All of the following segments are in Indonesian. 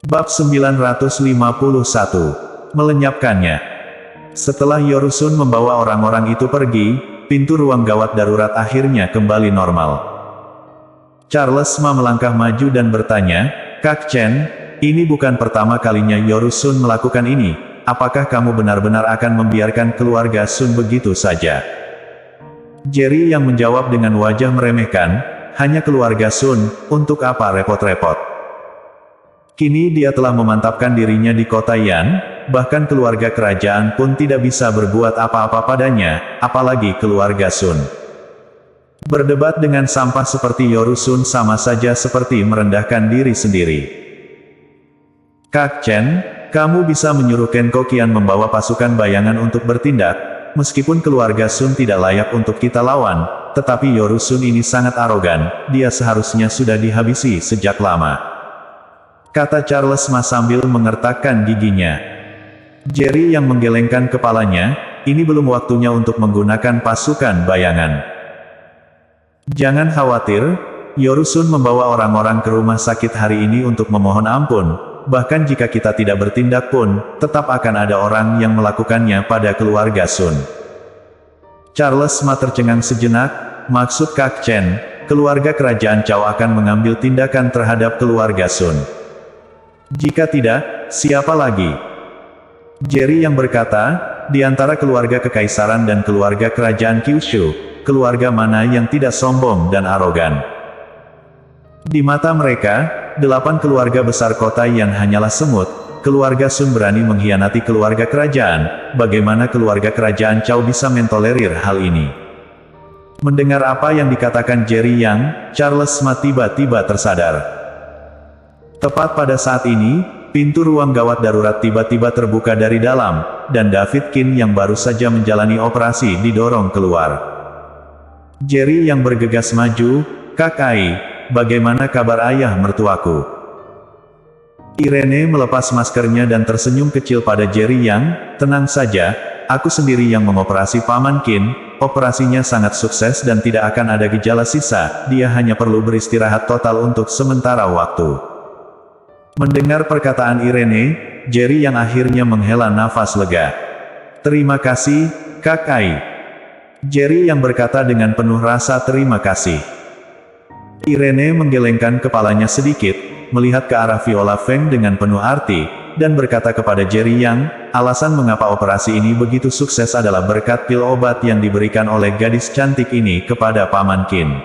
Bab 951. Melenyapkannya. Setelah Yorusun membawa orang-orang itu pergi, pintu ruang gawat darurat akhirnya kembali normal. Charles Ma melangkah maju dan bertanya, "Kak Chen, ini bukan pertama kalinya Yorusun melakukan ini. Apakah kamu benar-benar akan membiarkan keluarga Sun begitu saja?" Jerry yang menjawab dengan wajah meremehkan, "Hanya keluarga Sun, untuk apa repot-repot? Kini dia telah memantapkan dirinya di kota Yan, bahkan keluarga kerajaan pun tidak bisa berbuat apa-apa padanya, apalagi keluarga Sun." Berdebat dengan sampah seperti Yorusun sama saja seperti merendahkan diri sendiri. "Kak Chen, kamu bisa menyuruh Ken Kokian membawa pasukan bayangan untuk bertindak, meskipun keluarga Sun tidak layak untuk kita lawan, tetapi Yorusun ini sangat arogan, dia seharusnya sudah dihabisi sejak lama," kata Charles Ma sambil mengertakkan giginya. Jerry yang menggelengkan kepalanya, "Ini belum waktunya untuk menggunakan pasukan bayangan. Jangan khawatir, Yorusun membawa orang-orang ke rumah sakit hari ini untuk memohon ampun, bahkan jika kita tidak bertindak pun, tetap akan ada orang yang melakukannya pada keluarga Sun." Charles Ma tercengang sejenak, "Maksud Kak Chen, keluarga kerajaan Chow akan mengambil tindakan terhadap keluarga Sun? Jika tidak, siapa lagi?" Jerry yang berkata, "Di antara keluarga kekaisaran dan keluarga kerajaan Kyushu, keluarga mana yang tidak sombong dan arogan?" Di mata mereka, 8 keluarga besar kota yang hanyalah semut, keluarga Sun berani mengkhianati keluarga kerajaan, bagaimana keluarga kerajaan Chow bisa mentolerir hal ini? Mendengar apa yang dikatakan Jerry Yang, Charles Ma tiba-tiba tersadar. Tepat pada saat ini, pintu ruang gawat darurat tiba-tiba terbuka dari dalam, dan David Qin yang baru saja menjalani operasi didorong keluar. Jerry yang bergegas maju, "Kak Ai, bagaimana kabar ayah mertuaku?" Irene melepas maskernya dan tersenyum kecil pada Jerry Yang, "Tenang saja, aku sendiri yang mengoperasi Paman Qin, operasinya sangat sukses dan tidak akan ada gejala sisa, dia hanya perlu beristirahat total untuk sementara waktu." Mendengar perkataan Irene, Jerry yang akhirnya menghela nafas lega. "Terima kasih, Kak Ai." Jerry yang berkata dengan penuh rasa terima kasih. Irene menggelengkan kepalanya sedikit, melihat ke arah Viola Feng dengan penuh arti, dan berkata kepada Jerry Yang, "Alasan mengapa operasi ini begitu sukses adalah berkat pil obat yang diberikan oleh gadis cantik ini kepada Paman Qin.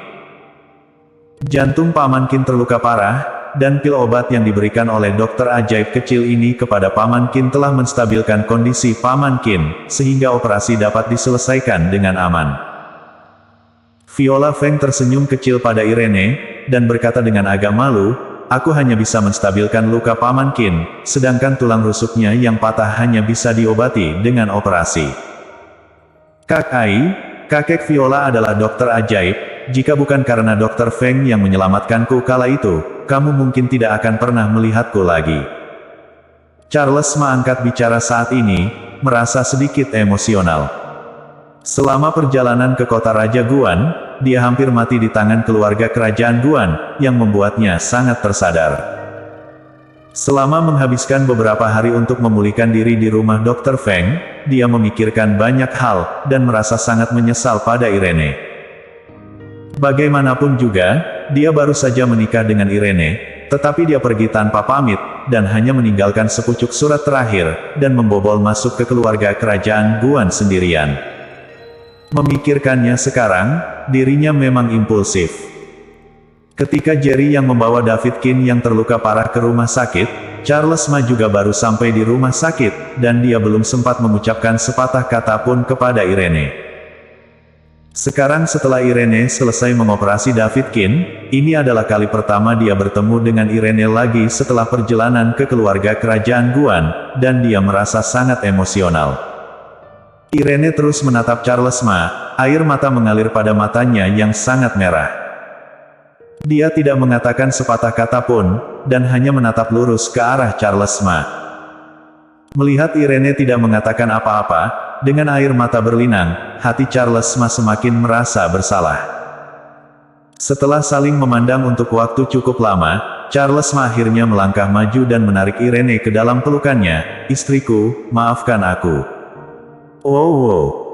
Jantung Paman Qin terluka parah, dan pil obat yang diberikan oleh dokter ajaib kecil ini kepada Paman Qin telah menstabilkan kondisi Paman Qin, sehingga operasi dapat diselesaikan dengan aman." Viola Feng tersenyum kecil pada Irene, dan berkata dengan agak malu, "Aku hanya bisa menstabilkan luka Paman Qin, sedangkan tulang rusuknya yang patah hanya bisa diobati dengan operasi." "Kak Ai, kakek Viola adalah dokter ajaib, jika bukan karena dokter Feng yang menyelamatkanku kala itu, kamu mungkin tidak akan pernah melihatku lagi." Charles Ma angkat bicara saat ini, merasa sedikit emosional. Selama perjalanan ke kota Raja Guan, dia hampir mati di tangan keluarga kerajaan Guan, yang membuatnya sangat tersadar. Selama menghabiskan beberapa hari untuk memulihkan diri di rumah Dr. Feng, dia memikirkan banyak hal, dan merasa sangat menyesal pada Irene. Bagaimanapun juga, dia baru saja menikah dengan Irene, tetapi dia pergi tanpa pamit, dan hanya meninggalkan sepucuk surat terakhir, dan membobol masuk ke keluarga kerajaan Guan sendirian. Memikirkannya sekarang, dirinya memang impulsif. Ketika Jerry yang membawa David Qin yang terluka parah ke rumah sakit, Charles Ma juga baru sampai di rumah sakit, dan dia belum sempat mengucapkan sepatah kata pun kepada Irene. Sekarang setelah Irene selesai mengoperasi David Qin, ini adalah kali pertama dia bertemu dengan Irene lagi setelah perjalanan ke keluarga kerajaan Guan, dan dia merasa sangat emosional. Irene terus menatap Charles Ma, air mata mengalir pada matanya yang sangat merah. Dia tidak mengatakan sepatah kata pun, dan hanya menatap lurus ke arah Charles Ma. Melihat Irene tidak mengatakan apa-apa, dengan air mata berlinang, hati Charles Ma semakin merasa bersalah. Setelah saling memandang untuk waktu cukup lama, Charles Ma akhirnya melangkah maju dan menarik Irene ke dalam pelukannya. Istriku, maafkan aku. Oh.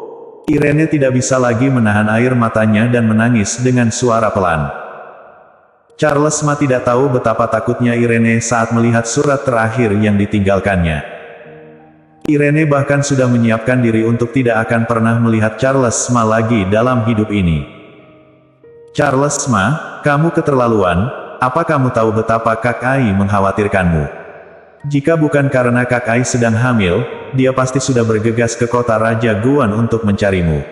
Irene tidak bisa lagi menahan air matanya dan menangis dengan suara pelan. Charles Ma tidak tahu betapa takutnya Irene saat melihat surat terakhir yang ditinggalkannya. Irene bahkan sudah menyiapkan diri untuk tidak akan pernah melihat Charles Ma lagi dalam hidup ini. Charles Ma, kamu keterlaluan. Apa kamu tahu betapa Kak Ai mengkhawatirkanmu? Jika bukan karena Kak Ai sedang hamil, dia pasti sudah bergegas ke kota Raja Guan untuk mencarimu.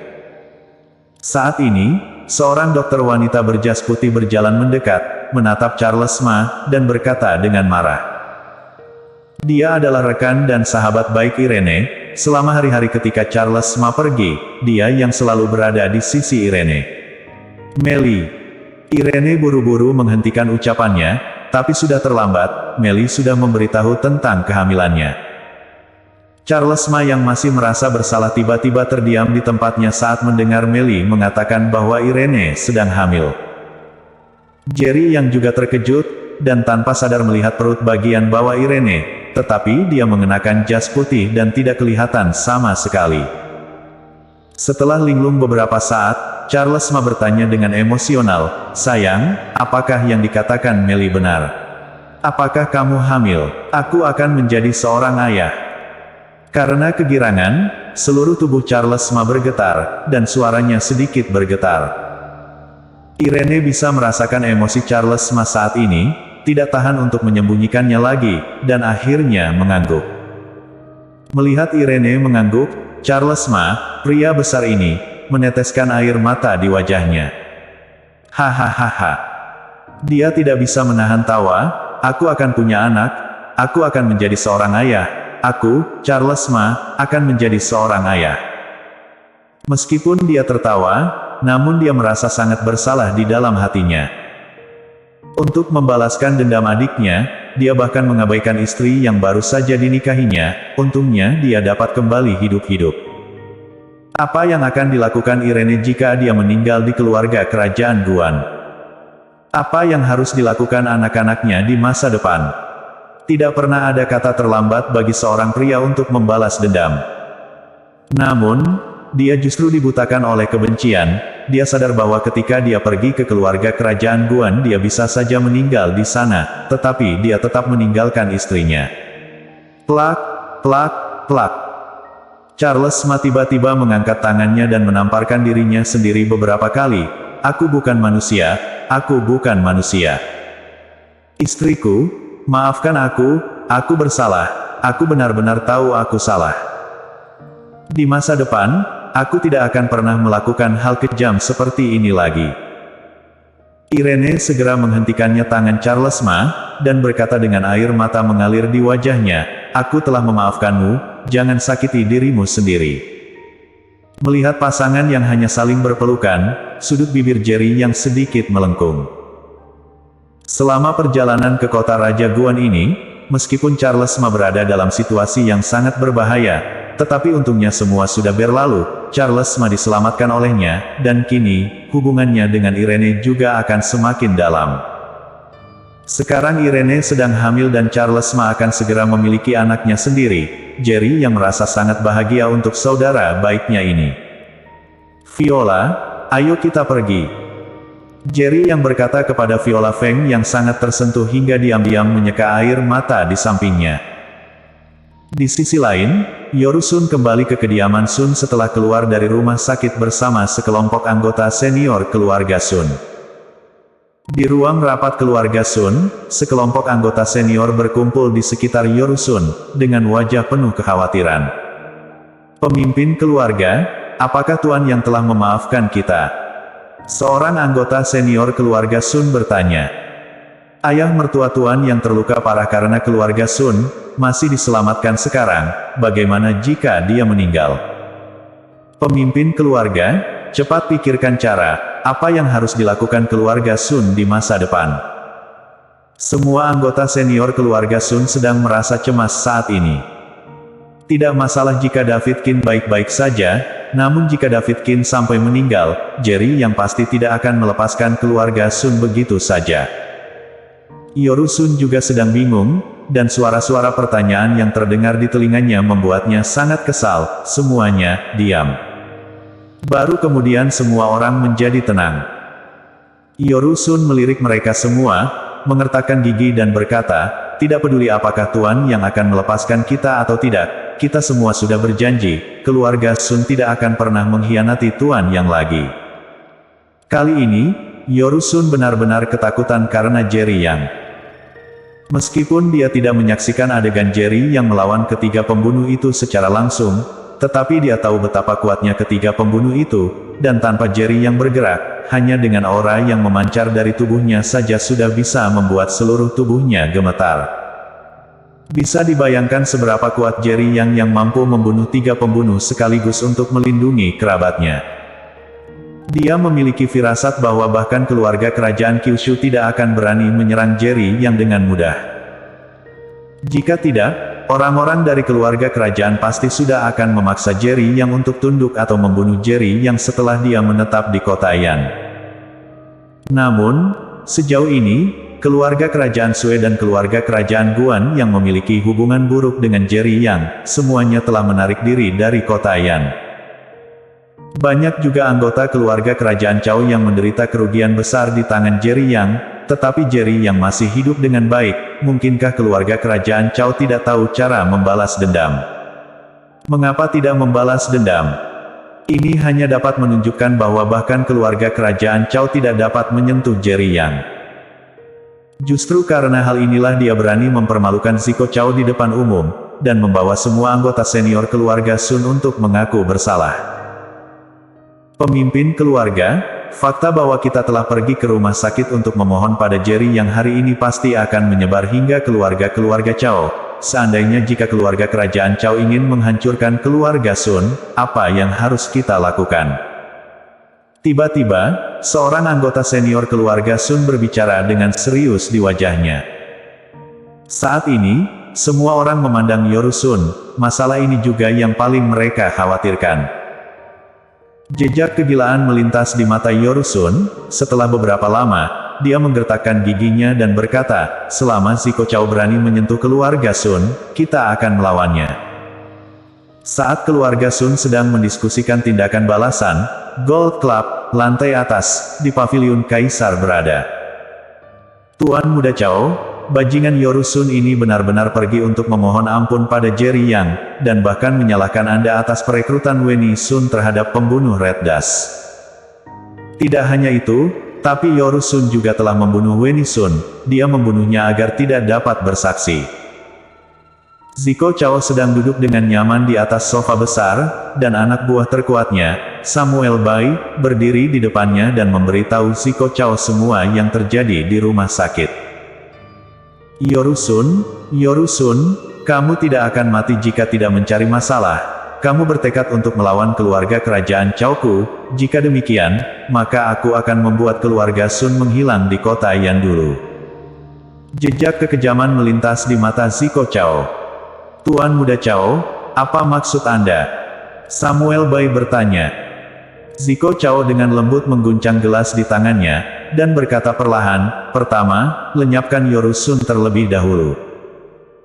Saat ini, seorang dokter wanita berjas putih berjalan mendekat, menatap Charles Ma, dan berkata dengan marah. Dia adalah rekan dan sahabat baik Irene. Selama hari-hari ketika Charles Ma pergi, dia yang selalu berada di sisi Irene. Melly. Irene buru-buru menghentikan ucapannya, tapi sudah terlambat. Melly sudah memberitahu tentang kehamilannya. Charles Ma yang masih merasa bersalah tiba-tiba terdiam di tempatnya saat mendengar Melly mengatakan bahwa Irene sedang hamil. Jerry yang juga terkejut, dan tanpa sadar melihat perut bagian bawah Irene, tetapi dia mengenakan jas putih dan tidak kelihatan sama sekali. Setelah linglung beberapa saat, Charles Ma bertanya dengan emosional, sayang, apakah yang dikatakan Melly benar? Apakah kamu hamil? Aku akan menjadi seorang ayah. Karena kegirangan, seluruh tubuh Charles Ma bergetar, dan suaranya sedikit bergetar. Irene bisa merasakan emosi Charles Ma saat ini, tidak tahan untuk menyembunyikannya lagi, dan akhirnya mengangguk. Melihat Irene mengangguk, Charles Ma, pria besar ini, meneteskan air mata di wajahnya. Hahaha. Dia tidak bisa menahan tawa. Aku akan punya anak. Aku akan menjadi seorang ayah. Aku, Charles Ma, akan menjadi seorang ayah. Meskipun dia tertawa, namun dia merasa sangat bersalah di dalam hatinya. Untuk membalaskan dendam adiknya, dia bahkan mengabaikan istri yang baru saja dinikahinya. Untungnya dia dapat kembali hidup-hidup. Apa yang akan dilakukan Irene jika dia meninggal di keluarga kerajaan Guan? Apa yang harus dilakukan anak-anaknya di masa depan? Tidak pernah ada kata terlambat bagi seorang pria untuk membalas dendam. Namun, dia justru dibutakan oleh kebencian. Dia sadar bahwa ketika dia pergi ke keluarga kerajaan Guan dia bisa saja meninggal di sana, tetapi dia tetap meninggalkan istrinya. Plak, plak, plak. Charles Ma tiba-tiba mengangkat tangannya dan menamparkan dirinya sendiri beberapa kali. Aku bukan manusia, aku bukan manusia. Istriku, maafkan aku bersalah, aku benar-benar tahu aku salah. Di masa depan, aku tidak akan pernah melakukan hal kejam seperti ini lagi. Irene segera menghentikannya tangan Charles Ma, dan berkata dengan air mata mengalir di wajahnya, aku telah memaafkanmu. Jangan sakiti dirimu sendiri. Melihat pasangan yang hanya saling berpelukan, sudut bibir Jerry yang sedikit melengkung. Selama perjalanan ke kota Raja Guan ini, meskipun Charles Ma berada dalam situasi yang sangat berbahaya, tetapi untungnya semua sudah berlalu. Charles Ma diselamatkan olehnya, dan kini, hubungannya dengan Irene juga akan semakin dalam. Sekarang Irene sedang hamil dan Charles Ma akan segera memiliki anaknya sendiri. Jerry yang merasa sangat bahagia untuk saudara baiknya ini. Viola, ayo kita pergi. Jerry yang berkata kepada Viola Feng yang sangat tersentuh hingga diam-diam menyeka air mata di sampingnya. Di sisi lain, Yorusun kembali ke kediaman Sun setelah keluar dari rumah sakit bersama sekelompok anggota senior keluarga Sun. Di ruang rapat keluarga Sun, sekelompok anggota senior berkumpul di sekitar Yorusun, dengan wajah penuh kekhawatiran. Pemimpin keluarga, apakah Tuan yang telah memaafkan kita? Seorang anggota senior keluarga Sun bertanya. Ayah mertua Tuan yang terluka parah karena keluarga Sun, masih diselamatkan sekarang, bagaimana jika dia meninggal? Pemimpin keluarga, cepat pikirkan cara, apa yang harus dilakukan keluarga Sun di masa depan. Semua anggota senior keluarga Sun sedang merasa cemas saat ini. Tidak masalah jika David Qin baik-baik saja, namun jika David Qin sampai meninggal, Jerry yang pasti tidak akan melepaskan keluarga Sun begitu saja. Yorusun juga sedang bingung, dan suara-suara pertanyaan yang terdengar di telinganya membuatnya sangat kesal. Semuanya diam. Baru kemudian semua orang menjadi tenang. Yorusun melirik mereka semua, mengertakkan gigi dan berkata, "Tidak peduli apakah Tuan yang akan melepaskan kita atau tidak, kita semua sudah berjanji, keluarga Sun tidak akan pernah mengkhianati Tuan yang lagi." Kali ini, Yorusun benar-benar ketakutan karena Jerry Yang. Meskipun dia tidak menyaksikan adegan Jerry yang melawan ketiga pembunuh itu secara langsung, tetapi dia tahu betapa kuatnya ketiga pembunuh itu, dan tanpa Jerry yang bergerak, hanya dengan aura yang memancar dari tubuhnya saja sudah bisa membuat seluruh tubuhnya gemetar. Bisa dibayangkan seberapa kuat Jerry yang mampu membunuh tiga pembunuh sekaligus untuk melindungi kerabatnya. Dia memiliki firasat bahwa bahkan keluarga kerajaan Kyushu tidak akan berani menyerang Jerry yang dengan mudah. Jika tidak, orang-orang dari keluarga kerajaan pasti sudah akan memaksa Jerry yang untuk tunduk atau membunuh Jerry yang setelah dia menetap di kota Yan. Namun, sejauh ini, keluarga kerajaan Sue dan keluarga kerajaan Guan yang memiliki hubungan buruk dengan Jerry Yang, semuanya telah menarik diri dari kota Yan. Banyak juga anggota keluarga kerajaan Chow yang menderita kerugian besar di tangan Jerry Yang, tetapi Jerry Yang masih hidup dengan baik. Mungkinkah keluarga kerajaan Chow tidak tahu cara membalas dendam? Mengapa tidak membalas dendam? Ini hanya dapat menunjukkan bahwa bahkan keluarga kerajaan Chow tidak dapat menyentuh Jerry Yang. Justru karena hal inilah dia berani mempermalukan Zico Chow di depan umum, dan membawa semua anggota senior keluarga Sun untuk mengaku bersalah. Pemimpin keluarga, fakta bahwa kita telah pergi ke rumah sakit untuk memohon pada Jerry yang hari ini pasti akan menyebar hingga keluarga-keluarga Chow. Seandainya jika keluarga kerajaan Chow ingin menghancurkan keluarga Sun, apa yang harus kita lakukan? Tiba-tiba, seorang anggota senior keluarga Sun berbicara dengan serius di wajahnya. Saat ini, semua orang memandang Yorusun, masalah ini juga yang paling mereka khawatirkan. Jejak kegilaan melintas di mata Yorusun. Setelah beberapa lama, dia menggertakkan giginya dan berkata, "Selama Zico Chow berani menyentuh keluarga Sun, kita akan melawannya." Saat keluarga Sun sedang mendiskusikan tindakan balasan, Gold Club, lantai atas, di paviliun Kaisar berada. "Tuan Muda Chow, bajingan Yorusun ini benar-benar pergi untuk memohon ampun pada Jerry Yang, dan bahkan menyalahkan Anda atas perekrutan Weni Sun terhadap pembunuh Red Dust. Tidak hanya itu, tapi Yorusun juga telah membunuh Weni Sun. Dia membunuhnya agar tidak dapat bersaksi." Zico Chow sedang duduk dengan nyaman di atas sofa besar, dan anak buah terkuatnya, Samuel Bai, berdiri di depannya dan memberitahu Zico Chow semua yang terjadi di rumah sakit. Yorusun, kamu tidak akan mati jika tidak mencari masalah. Kamu bertekad untuk melawan keluarga kerajaan Chowku. Jika demikian, maka aku akan membuat keluarga Sun menghilang di kota Yan dulu." Jejak kekejaman melintas di mata Zico Chow. "Tuan Muda Chow, apa maksud Anda?" Samuel Bai bertanya. Zico Chow dengan lembut mengguncang gelas di tangannya, dan berkata perlahan, "Pertama, lenyapkan Yorusun terlebih dahulu."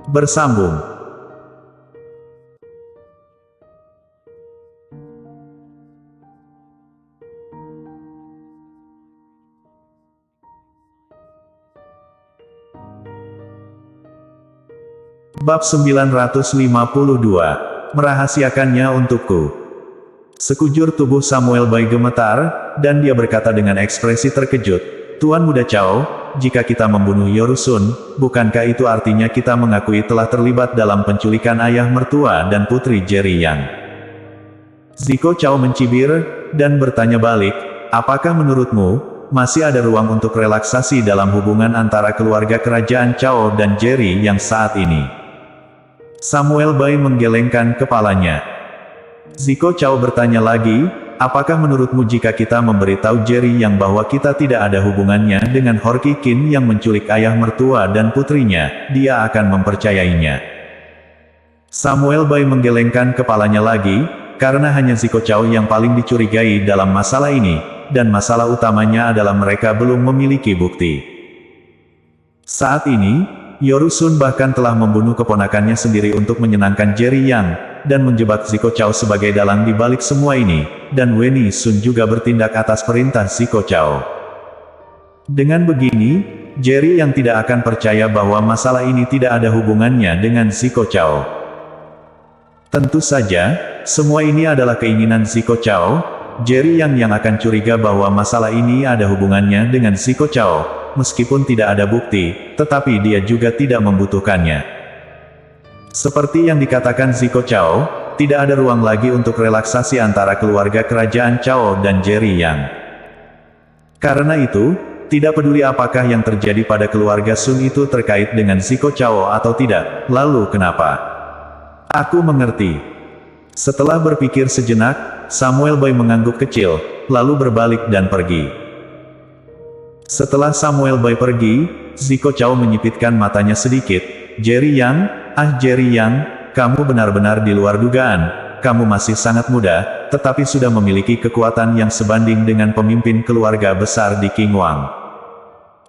Bersambung. Bab 952. Merahasiakannya untukku. Sekujur tubuh Samuel Bai gemetar, dan dia berkata dengan ekspresi terkejut, "Tuan Muda Chow, jika kita membunuh Yorusun, bukankah itu artinya kita mengakui telah terlibat dalam penculikan ayah mertua dan putri Jerry Yang?" Zico Chow mencibir, dan bertanya balik, "Apakah menurutmu, masih ada ruang untuk relaksasi dalam hubungan antara keluarga kerajaan Chow dan Jerry yang saat ini?" Samuel Bai menggelengkan kepalanya. Zico Chow bertanya lagi, "Apakah menurutmu jika kita memberitahu Jerry Yang bahwa kita tidak ada hubungannya dengan Horky Qin yang menculik ayah mertua dan putrinya, dia akan mempercayainya?" Samuel Bai menggelengkan kepalanya lagi, karena hanya Zico Chow yang paling dicurigai dalam masalah ini, dan masalah utamanya adalah mereka belum memiliki bukti. Saat ini, Yorusun bahkan telah membunuh keponakannya sendiri untuk menyenangkan Jerry Yang, dan menjebak Zico Chao sebagai dalang di balik semua ini, dan Weni Sun juga bertindak atas perintah Zico Chao. Dengan begini, Jerry yang tidak akan percaya bahwa masalah ini tidak ada hubungannya dengan Zico Chao. Tentu saja, semua ini adalah keinginan Zico Chao. Jerry yang akan curiga bahwa masalah ini ada hubungannya dengan Zico Chao, meskipun tidak ada bukti, tetapi dia juga tidak membutuhkannya. Seperti yang dikatakan Zico Chao, tidak ada ruang lagi untuk relaksasi antara keluarga kerajaan Chao dan Jerry Yang. Karena itu, tidak peduli apakah yang terjadi pada keluarga Sun itu terkait dengan Zico Chao atau tidak, lalu kenapa? Aku mengerti. Setelah berpikir sejenak, Samuel Boy mengangguk kecil, lalu berbalik dan pergi. Setelah Samuel Boy pergi, Zico Chao menyipitkan matanya sedikit. Jerry Yang, Jerry Yang, kamu benar-benar di luar dugaan. Kamu masih sangat muda, tetapi sudah memiliki kekuatan yang sebanding dengan pemimpin keluarga besar di Qingwang.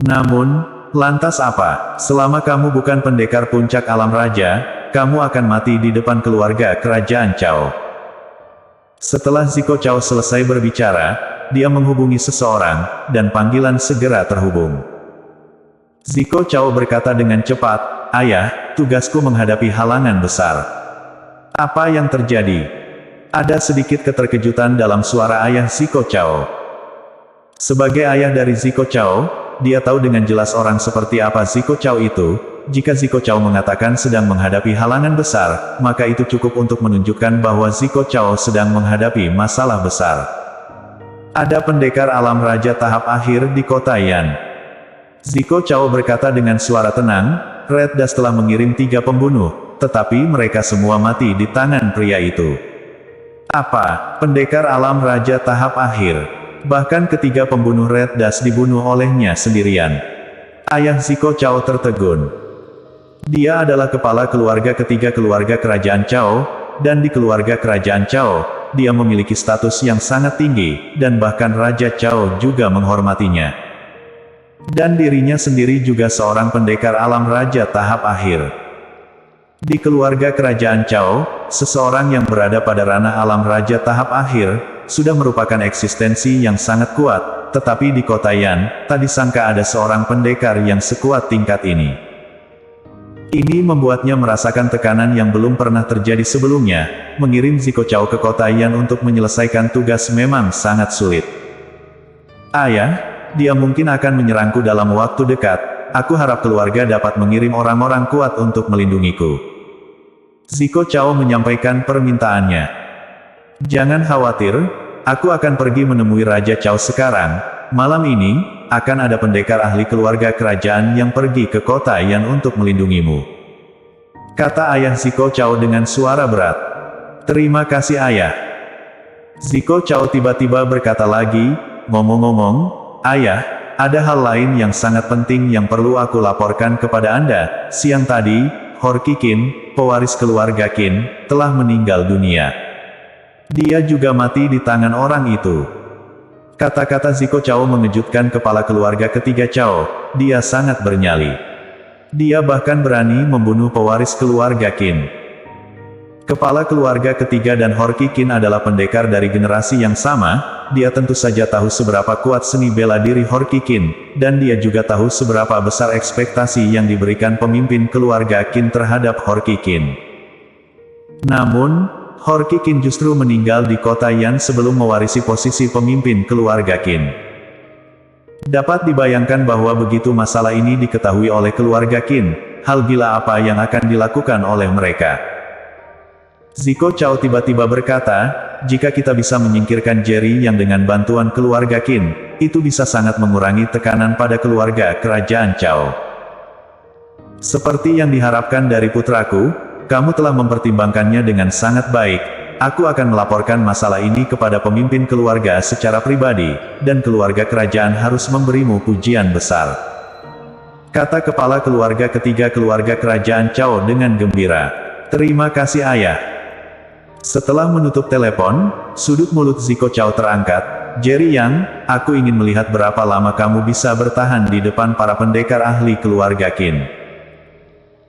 Namun, lantas apa? Selama kamu bukan pendekar puncak alam raja, kamu akan mati di depan keluarga kerajaan Chao. Setelah Zico Chao selesai berbicara, dia menghubungi seseorang, dan panggilan segera terhubung. Zico Chao berkata dengan cepat, "Ayah, tugasku menghadapi halangan besar." Apa yang terjadi? Ada sedikit keterkejutan dalam suara ayah Zico Chao. Sebagai ayah dari Zico Chao, dia tahu dengan jelas orang seperti apa Zico Chao itu. Jika Zico Chao mengatakan sedang menghadapi halangan besar, maka itu cukup untuk menunjukkan bahwa Zico Chao sedang menghadapi masalah besar. Ada pendekar alam raja tahap akhir di kota Yan. Zico Chao berkata dengan suara tenang, Red Dust telah mengirim 3 pembunuh, tetapi mereka semua mati di tangan pria itu. Apa? Pendekar alam raja tahap akhir. Bahkan ketiga pembunuh Red Dust dibunuh olehnya sendirian. Ayah Zico Chao tertegun. Dia adalah kepala keluarga ketiga keluarga kerajaan Chao, dan di keluarga kerajaan Chao, dia memiliki status yang sangat tinggi, dan bahkan Raja Chao juga menghormatinya. Dan dirinya sendiri juga seorang pendekar alam raja tahap akhir. Di keluarga kerajaan Chao, seseorang yang berada pada ranah alam raja tahap akhir, sudah merupakan eksistensi yang sangat kuat, tetapi di kota Yan, tak disangka ada seorang pendekar yang sekuat tingkat ini. Ini membuatnya merasakan tekanan yang belum pernah terjadi sebelumnya. Mengirim Zico Chao ke kota Yan untuk menyelesaikan tugas memang sangat sulit. Ayah, dia mungkin akan menyerangku dalam waktu dekat. Aku harap keluarga dapat mengirim orang-orang kuat untuk melindungiku. Zico Chao menyampaikan permintaannya. Jangan khawatir, aku akan pergi menemui Raja Chao sekarang. Malam ini, akan ada pendekar ahli keluarga kerajaan yang pergi ke kota Yan untuk melindungimu. Kata ayah Zico Chao dengan suara berat. Terima kasih ayah. Zico Chao tiba-tiba berkata lagi, ngomong-ngomong, ayah, ada hal lain yang sangat penting yang perlu aku laporkan kepada Anda. Siang tadi, Horki Qin, pewaris keluarga Qin, telah meninggal dunia. Dia juga mati di tangan orang itu. Kata-kata Zico Chao mengejutkan kepala keluarga ketiga Chao. Dia sangat bernyali. Dia bahkan berani membunuh pewaris keluarga Qin. Kepala keluarga ketiga dan Horki Qin adalah pendekar dari generasi yang sama. Dia tentu saja tahu seberapa kuat seni bela diri Horki Qin, dan dia juga tahu seberapa besar ekspektasi yang diberikan pemimpin keluarga Qin terhadap Horki Qin. Namun, Horki Qin justru meninggal di kota Yan sebelum mewarisi posisi pemimpin keluarga Qin. Dapat dibayangkan bahwa begitu masalah ini diketahui oleh keluarga Qin, hal gila apa yang akan dilakukan oleh mereka. Zico Chao tiba-tiba berkata, jika kita bisa menyingkirkan Jerry yang dengan bantuan keluarga Qin, itu bisa sangat mengurangi tekanan pada keluarga kerajaan Chao. Seperti yang diharapkan dari putraku, kamu telah mempertimbangkannya dengan sangat baik. Aku akan melaporkan masalah ini kepada pemimpin keluarga secara pribadi, dan keluarga kerajaan harus memberimu pujian besar. Kata kepala keluarga ketiga keluarga kerajaan Chao dengan gembira. Terima kasih ayah. Setelah menutup telepon, sudut mulut Zico Chao terangkat. Jerry Yang, aku ingin melihat berapa lama kamu bisa bertahan di depan para pendekar ahli keluarga Qin.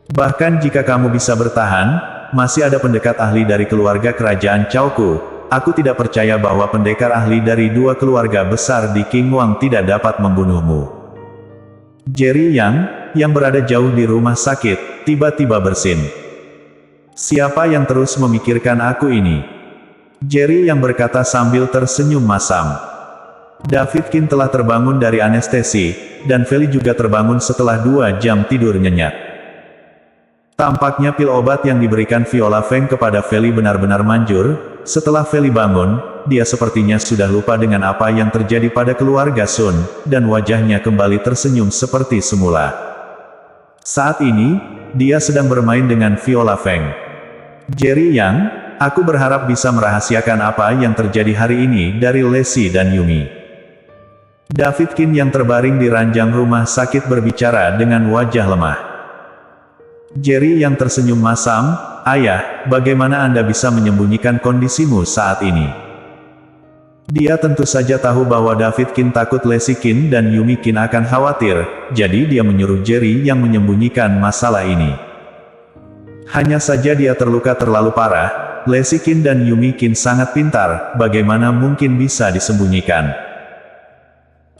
Bahkan jika kamu bisa bertahan, masih ada pendekat ahli dari keluarga kerajaan Chaoku. Aku tidak percaya bahwa pendekar ahli dari dua keluarga besar di Qingwang tidak dapat membunuhmu. Jerry yang berada jauh di rumah sakit, tiba-tiba bersin. Siapa yang terus memikirkan aku ini? Jerry yang berkata sambil tersenyum masam. David Qin telah terbangun dari anestesi, dan Feli juga terbangun setelah 2 jam tidur nyenyak. Tampaknya pil obat yang diberikan Viola Feng kepada Feli benar-benar manjur. Setelah Feli bangun, dia sepertinya sudah lupa dengan apa yang terjadi pada keluarga Sun, dan wajahnya kembali tersenyum seperti semula. Saat ini, dia sedang bermain dengan Viola Feng. Jerry Yang, aku berharap bisa merahasiakan apa yang terjadi hari ini dari Lexi dan Yumi. David Qin yang terbaring di ranjang rumah sakit berbicara dengan wajah lemah. Jerry yang tersenyum masam, "Ayah, bagaimana Anda bisa menyembunyikan kondisimu saat ini?" Dia tentu saja tahu bahwa David Qin takut Lexi Qin dan Yumi Qin akan khawatir, jadi dia menyuruh Jerry yang menyembunyikan masalah ini. Hanya saja dia terluka terlalu parah. Lexi Qin dan Yumi Qin sangat pintar, bagaimana mungkin bisa disembunyikan.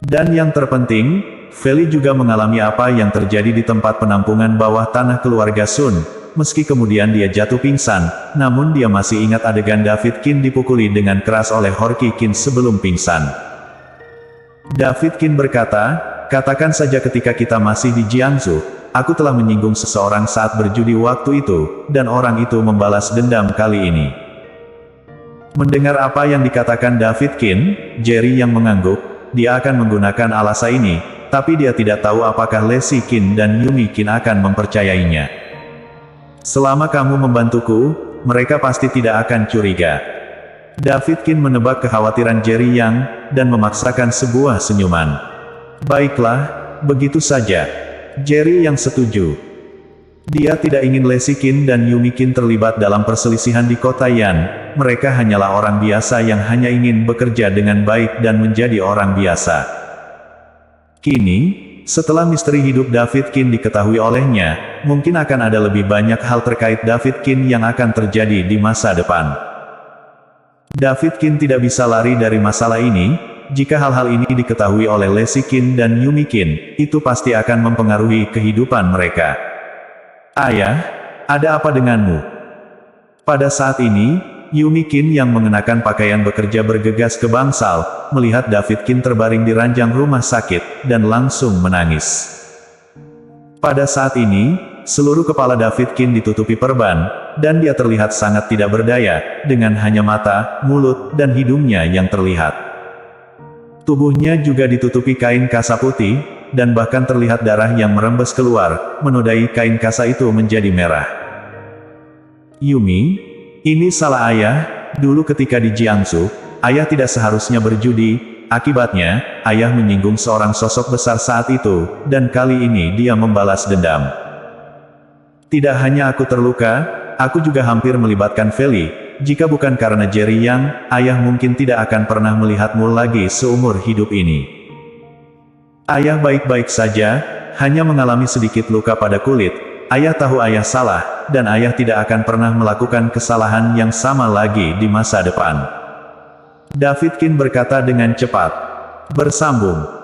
Dan yang terpenting, Feli juga mengalami apa yang terjadi di tempat penampungan bawah tanah keluarga Sun. Meski kemudian dia jatuh pingsan, namun dia masih ingat adegan David Qin dipukuli dengan keras oleh Horky Qin sebelum pingsan. David Qin berkata, "Katakan saja ketika kita masih di Jiangsu, aku telah menyinggung seseorang saat berjudi waktu itu, dan orang itu membalas dendam kali ini." Mendengar apa yang dikatakan David Qin, Jerry yang mengangguk, dia akan menggunakan alasan ini, tapi dia tidak tahu apakah Lexi Qin dan Yumi Qin akan mempercayainya. "Selama kamu membantuku, mereka pasti tidak akan curiga." David Qin menebak kekhawatiran Jerry Yang, dan memaksakan sebuah senyuman. "Baiklah, begitu saja." Jerry yang setuju. Dia tidak ingin Lexi Qin dan Yumi Qin terlibat dalam perselisihan di kota Yan. Mereka hanyalah orang biasa yang hanya ingin bekerja dengan baik dan menjadi orang biasa. Kini, setelah misteri hidup David Qin diketahui olehnya, mungkin akan ada lebih banyak hal terkait David Qin yang akan terjadi di masa depan. David Qin tidak bisa lari dari masalah ini. Jika hal-hal ini diketahui oleh Lexi Qin dan Yumi Qin, itu pasti akan mempengaruhi kehidupan mereka. "Ayah, ada apa denganmu?" Pada saat ini, Yumi Qin yang mengenakan pakaian bekerja bergegas ke bangsal, melihat David Qin terbaring di ranjang rumah sakit, dan langsung menangis. Pada saat ini, seluruh kepala David Qin ditutupi perban, dan dia terlihat sangat tidak berdaya, dengan hanya mata, mulut, dan hidungnya yang terlihat. Tubuhnya juga ditutupi kain kasa putih, dan bahkan terlihat darah yang merembes keluar, menodai kain kasa itu menjadi merah. "Yumi, ini salah ayah. Dulu ketika di Jiangsu, ayah tidak seharusnya berjudi. Akibatnya, ayah menyinggung seorang sosok besar saat itu, dan kali ini dia membalas dendam. Tidak hanya aku terluka, aku juga hampir melibatkan Feli. Jika bukan karena Jerry Yang, ayah mungkin tidak akan pernah melihatmu lagi seumur hidup ini. Ayah baik-baik saja, hanya mengalami sedikit luka pada kulit. Ayah tahu ayah salah, dan ayah tidak akan pernah melakukan kesalahan yang sama lagi di masa depan." David Qin berkata dengan cepat. Bersambung.